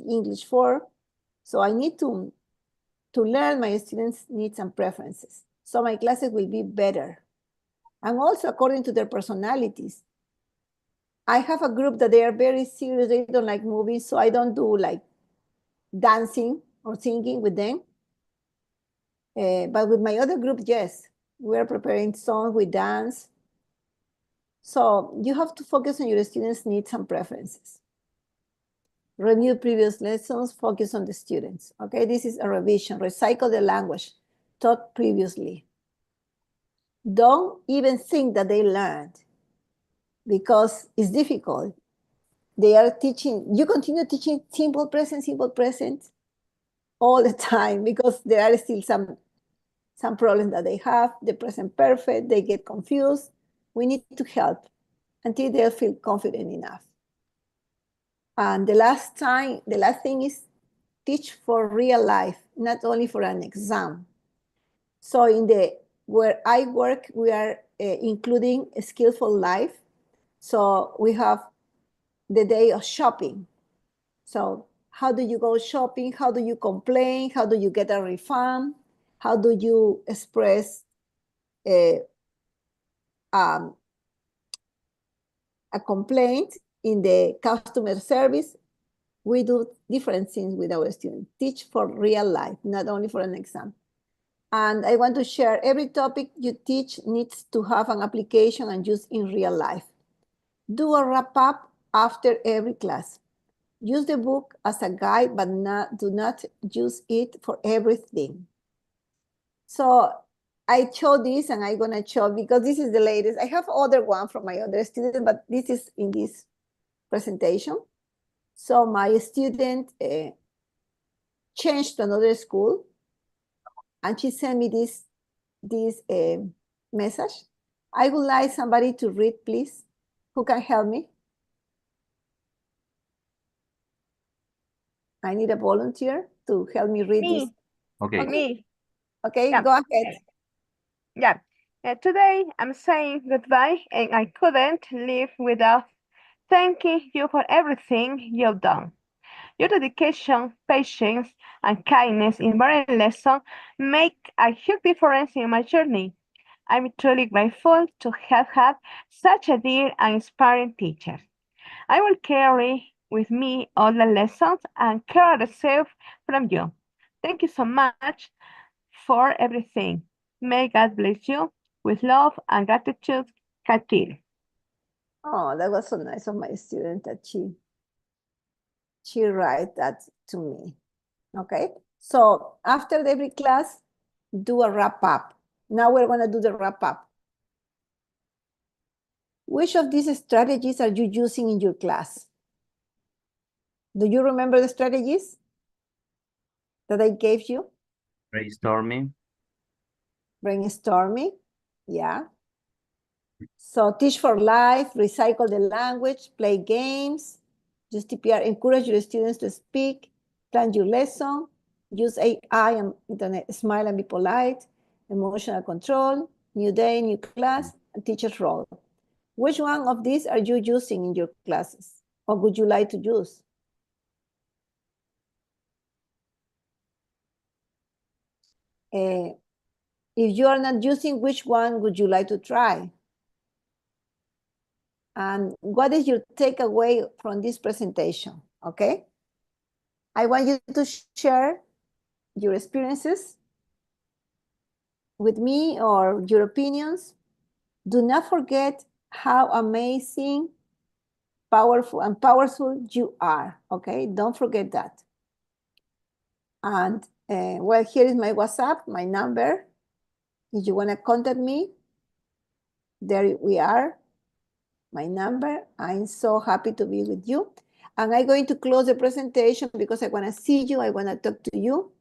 English for. So I need to learn my students' needs and preferences. So my classes will be better. And also according to their personalities. I have a group that they are very serious, they don't like movies, so I don't do like dancing or singing with them. But with my other group, yes, we're preparing songs, we dance. So you have to focus on your students' needs and preferences. Review previous lessons, focus on the students. Okay, this is a revision. Recycle the language taught previously. Don't even think that they learned because it's difficult. They are teaching, you continue teaching simple present all the time because there are still some problems that they have, the present perfect, they get confused. We need to help until they feel confident enough. And the last thing is teach for real life, not only for an exam. So where I work, we are including a skillful life. So we have the day of shopping. So how do you go shopping? How do you complain? How do you get a refund? How do you express a complaint in the customer service? We do different things with our students. Teach for real life, not only for an exam. And I want to share every topic you teach needs to have an application and use in real life. Do a wrap up after every class. Use the book as a guide, but do not use it for everything. So I chose this and I'm gonna show because this is the latest. I have other one from my other student, but this is in this presentation. So my student changed to another school and she sent me this message. I would like somebody to read, please. Who can help me? I need a volunteer to help me read this. Okay. Me. Okay, Yeah. go ahead. Yeah. Today I'm saying goodbye and I couldn't live without thanking you for everything you've done. Your dedication, patience, and kindness in various lessons make a huge difference in my journey. I'm truly grateful to have had such a dear and inspiring teacher. I will carry with me all the lessons and care receive from you. Thank you so much for everything. May God bless you with love and gratitude, Katil. Oh, that was so nice of my student that she write that to me. Okay, so after every class, do a wrap up. Now we're gonna do the wrap up. Which of these strategies are you using in your class? Do you remember the strategies that I gave you? Brainstorming. Brainstorming, yeah. So teach for life, recycle the language, play games, use TPR, encourage your students to speak, plan your lesson, use AI and internet, smile and be polite, emotional control, new day, new class, and teacher's role. Which one of these are you using in your classes? Or would you like to use? If you are not using, which one would you like to try? And what is your takeaway from this presentation? Okay. I want you to share your experiences with me or your opinions. Do not forget how amazing, powerful you are. Okay. Don't forget that. And well, here is my WhatsApp, my number. If you want to contact me, there we are, my number. I'm so happy to be with you. And I'm going to close the presentation because I want to see you. I want to talk to you.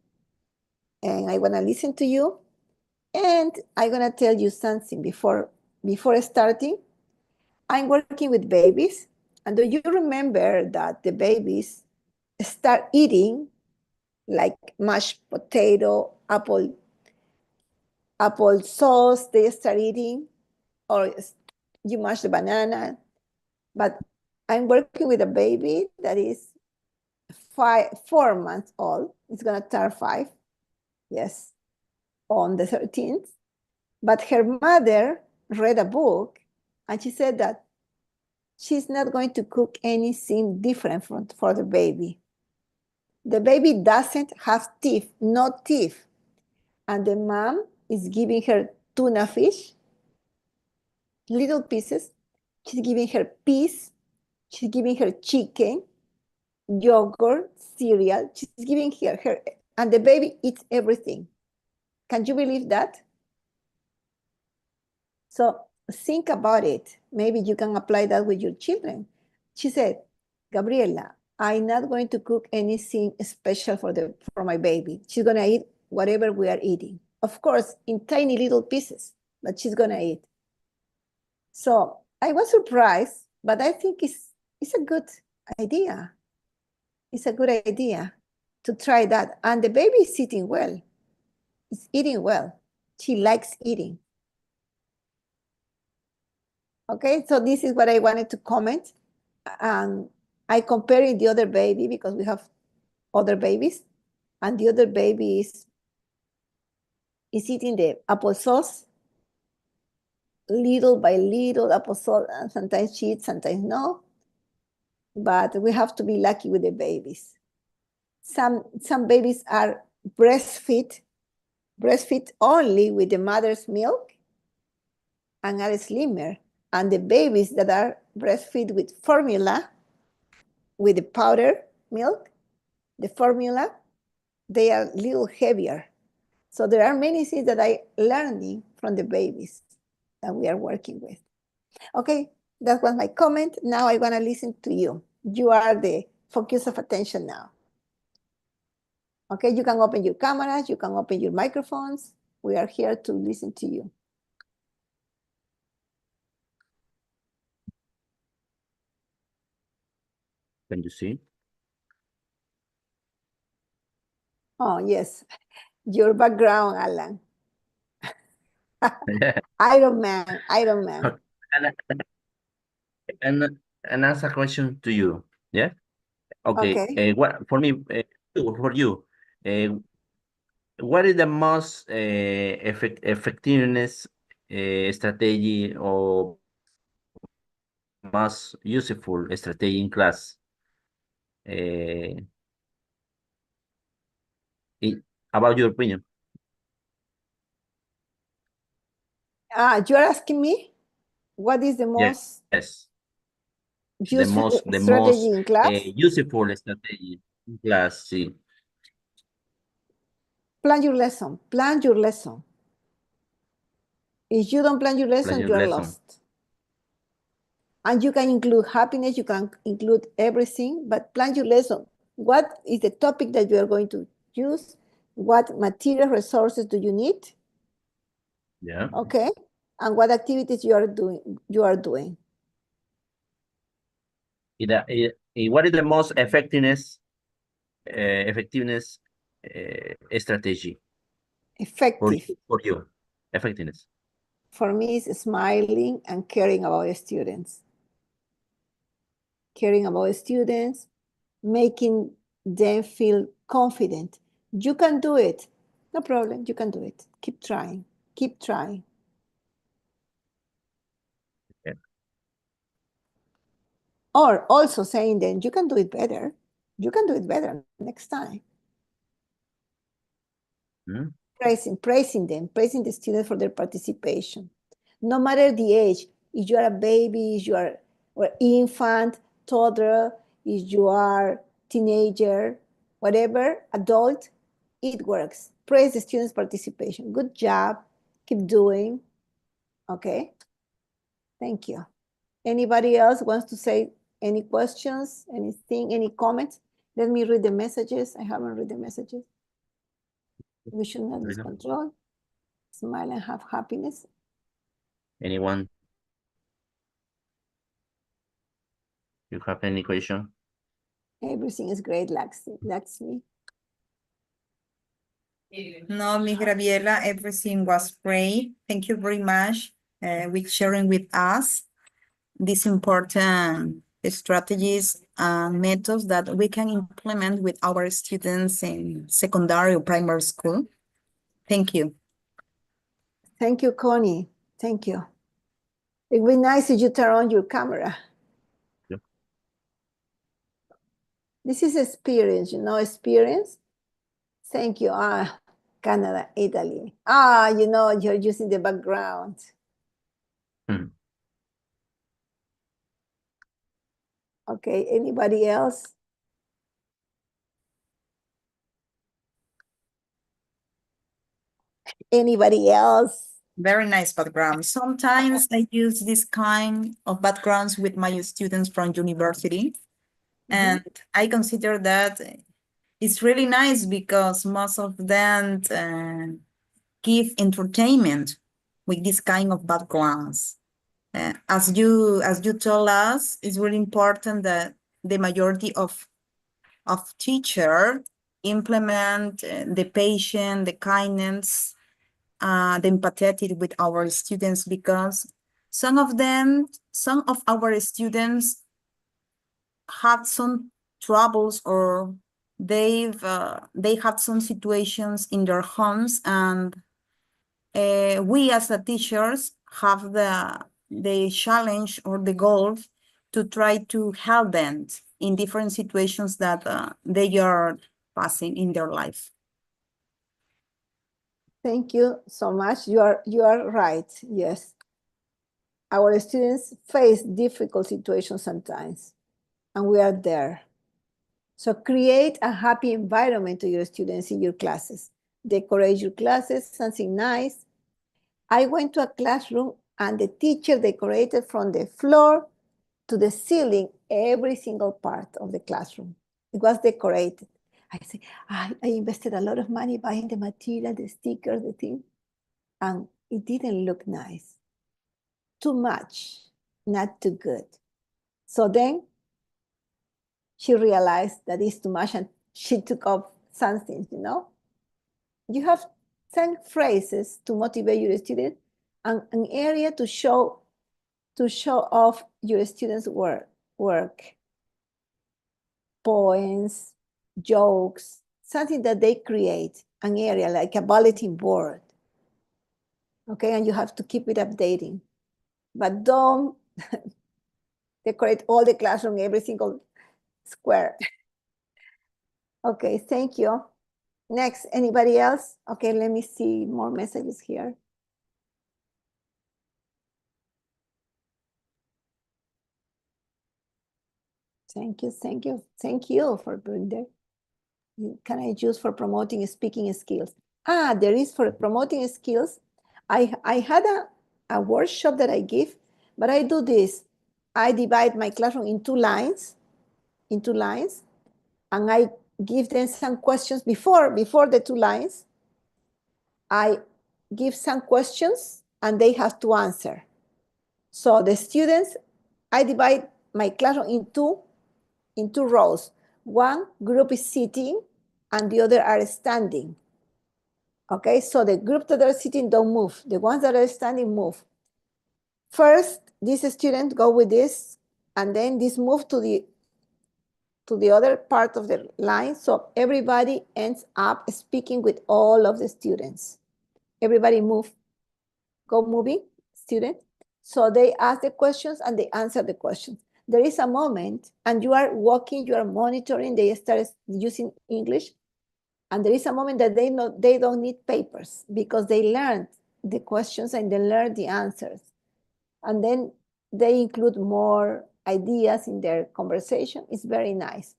And I want to listen to you. And I'm going to tell you something before starting. I'm working with babies. And do you remember that the babies start eating like mashed potato, apple sauce, they start eating, or you mash the banana. But I'm working with a baby that is 4 months old. It's gonna turn 5, yes, on the 13th. But her mother read a book and she said that she's not going to cook anything different for the baby. The baby doesn't have teeth, no teeth. And the mom is giving her tuna fish, little pieces. She's giving her peas. She's giving her chicken, yogurt, cereal. She's giving her, and the baby eats everything. Can you believe that? So think about it. Maybe you can apply that with your children. She said, Gabriela, I'm not going to cook anything special for my baby. She's gonna eat whatever we are eating. Of course, in tiny little pieces, but she's gonna eat. So I was surprised, but I think it's a good idea. It's a good idea to try that. And the baby is eating well. It's eating well. She likes eating. Okay, so this is what I wanted to comment. I compared the other baby because we have other babies, and the other baby is eating the applesauce, little by little applesauce, and sometimes she eats, sometimes no. But we have to be lucky with the babies. Some babies are breastfeed only with the mother's milk and are slimmer. And the babies that are breastfeed with formula, with the powder milk, the formula, they are a little heavier. So there are many things that I learning from the babies that we are working with. Okay, that was my comment. Now I want to listen to you. You are the focus of attention now. Okay, you can open your cameras, you can open your microphones. We are here to listen to you. Can you see? Oh, yes. Your background, Alan. Iron Man. And ask a question to you. Yeah. Okay. What for me? For you, what is the most effectiveness strategy or most useful strategy in class? About your opinion. You're asking me what is the most useful strategy in class? Useful strategy in class. Sí. Plan your lesson. Plan your lesson. If you don't plan your lesson, you're lost. And you can include happiness, you can include everything, but plan your lesson. What is the topic that you are going to use? What material resources do you need? Yeah. Okay. And what activities you are doing. What is the most effectiveness strategy? Effective. For you. Effectiveness. For me, it's smiling and caring about the students. Caring about the students, making them feel confident. You can do it. No problem, you can do it. Keep trying, keep trying. Okay. Or also saying then, you can do it better. You can do it better next time. Mm. Praising them, praising the students for their participation. No matter the age, if you are a baby, if you are or infant, toddler, if you are teenager, whatever, adult, it works. Praise the students' participation. Good job. Keep doing. Okay. Thank you. Anybody else wants to say any questions, anything, any comments? Let me read the messages. I haven't read the messages. We should not lose control. Smile and have happiness. Anyone? You have any question? Everything is great, Laxmi. No, Miss Graviela, everything was great. Thank you very much with sharing with us these important strategies and methods that we can implement with our students in secondary or primary school. Thank you. Thank you, Connie. Thank you. It would be nice if you turn on your camera. Yeah. This is experience, experience. Thank you. Canada, Italy. You're using the background. Hmm. Okay, anybody else? Anybody else? Very nice background. Sometimes I use this kind of backgrounds with my students from university. And I consider that it's really nice because most of them give entertainment with this kind of backgrounds. As you told us, it's really important that the majority of teacher implement the patience, the kindness, the empathetic with our students, because some of our students had some troubles, or they had some situations in their homes, and we as the teachers have the challenge or the goal to try to help them in different situations that they are passing in their life. Thank you so much. You are right. Yes. Our students face difficult situations sometimes, and we are there. So create a happy environment to your students in your classes. Decorate your classes, something nice. I went to a classroom and the teacher decorated from the floor to the ceiling every single part of the classroom. It was decorated. I said, I invested a lot of money buying the material, the stickers, the thing, and it didn't look nice. Too much, not too good. So then she realized that it's too much and she took off something, You have 10 phrases to motivate your student and an area to show off your students' work. Poems, jokes, something that they create, an area like a bulletin board. Okay, and you have to keep it updating. But don't decorate all the classroom, every single square. Okay, thank you. Next, anybody else? Okay, let me see more messages here. Thank you for being there. Can I use for promoting speaking skills? There is for promoting skills. I had a workshop that I give, but I do this. I divide my classroom in two lines, and I give them some questions before the two lines. I give some questions and they have to answer. So the students, I divide my classroom in two rows. One group is sitting and the other are standing. Okay, so the group that are sitting don't move. The ones that are standing move. First, this student go with this, and then this move to to the other part of the line, so everybody ends up speaking with all of the students. Everybody move, go moving, student. So they ask the questions and they answer the questions. There is a moment, and you are walking, you are monitoring, they start using English, and there is a moment that they don't need papers because they learned the questions and they learned the answers. And then they include more ideas in their conversation. It's very nice.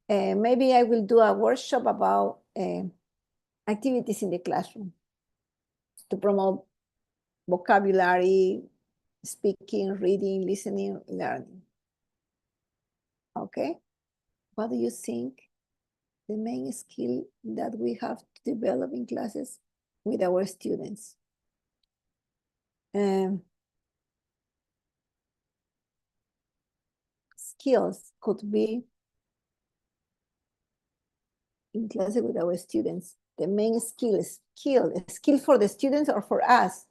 Maybe I will do a workshop about activities in the classroom to promote vocabulary, speaking, reading, listening, learning. Okay, what do you think the main skill that we have to develop in classes with our students? Skills could be in classes with our students. The main skill is skill for the students or for us?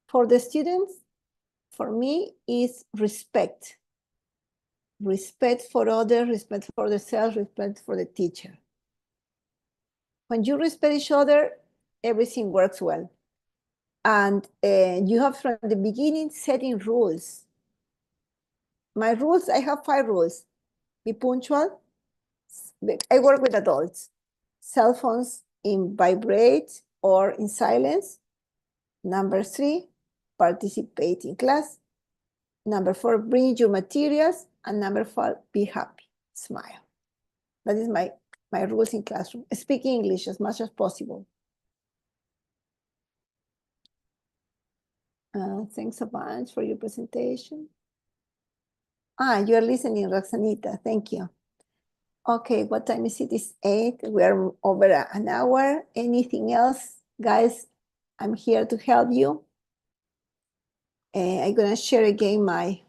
For the students, for me, is respect. Respect for others, respect for the self, respect for the teacher. When you respect each other, everything works well. And you have from the beginning setting rules. My rules, I have 5 rules. Be punctual. I work with adults. Cell phones in vibrate or in silence. Number 3, participate in class. Number 4, bring your materials. And number 5, be happy, smile. That is my rules in classroom. Speak English as much as possible. Thanks a bunch for your presentation. You're listening, Roxanita. Thank you. Okay, what time is it? It's 8. We are over an hour. Anything else? Guys, I'm here to help you. I'm gonna share again my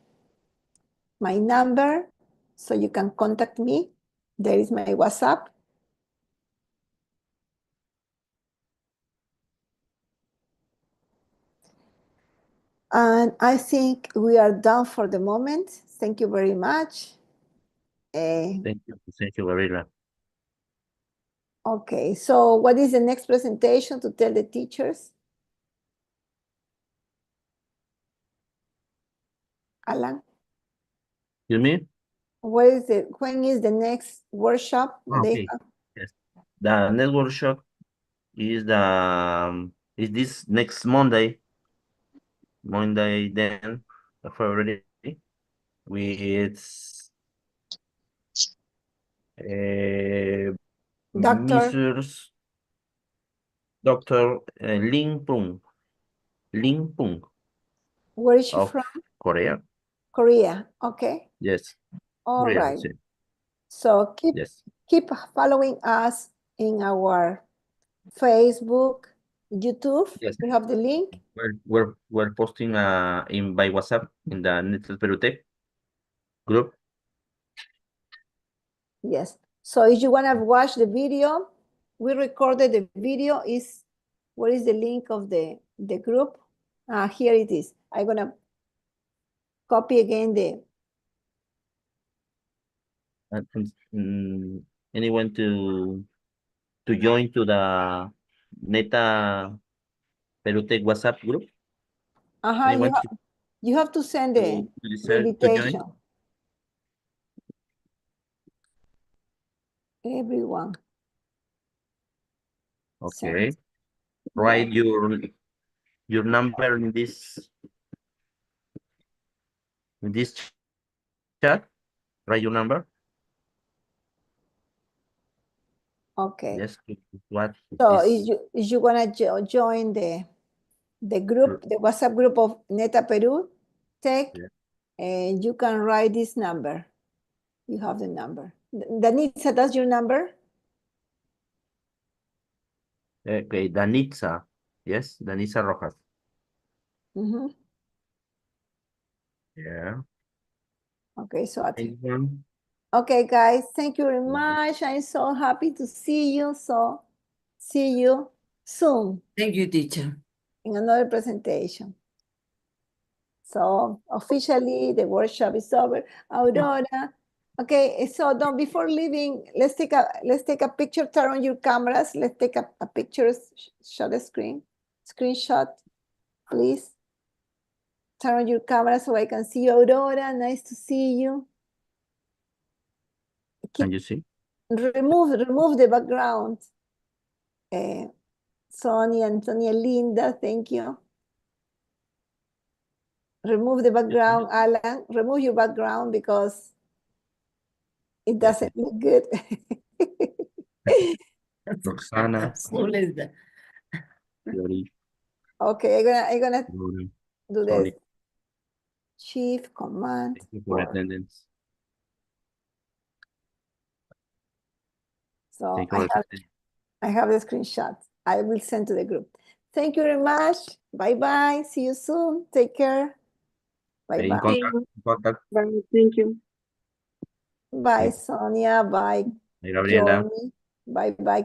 number so you can contact me. There is my WhatsApp. And I think we are done for the moment. Thank you very much. Thank you, Gabriela. Okay, so what is the next presentation to tell the teachers? Alan? You mean? When is the next workshop that they have? Yes. The next workshop is is this next Monday. Monday then of February with Mrs. Dr. Ling Pung. Where is she of from? Korea. Korea, okay. Yes. All Korea, right. yes. So keep following us in our Facebook, YouTube. Yes. We have the link. We're posting by WhatsApp in the Little Peru Tech group. Yes. So if you want to watch the video, we recorded the video. Where is the link of the group? Here it is. I'm gonna copy again Anyone to join to the Neta Peru Tech WhatsApp group? You have to send the invitation. Everyone. Okay. Send. Write your number in this chat. Write your number. Okay. Yes. What? So if you wanna join the group, the WhatsApp group of Neta Peru Tech, and you can write this number. You have the number. Danitza, that's your number? Okay, Danitza. Yes, Danitza Rojas. Yeah. Okay, so okay, guys, thank you very much. I'm so happy to see you. So see you soon. Thank you, teacher. In another presentation. So officially the workshop is over. Aurora, Okay, so don't, before leaving, let's take a picture. Turn on your cameras. Let's take a picture. Share the screenshot, please. Turn on your camera so I can see you, Aurora. Nice to see you. Can you see? Remove the background. Sonia, Antonia, Linda, thank you. Remove the background, Alan. Remove your background because it doesn't look good. Roxana. Yuri, Okay, I'm gonna Yuri, do Sonia. this. Shift Command. Thank you for attendance. So Thank you for attendance. I have the screenshot. I will send to the group. Thank you very much. Bye-bye. See you soon. Take care. Stay in Bye-bye. contact. Thank you. Bye, Thank you. Sonia. Bye, Bye, Gabriela. Johnny. Bye-bye.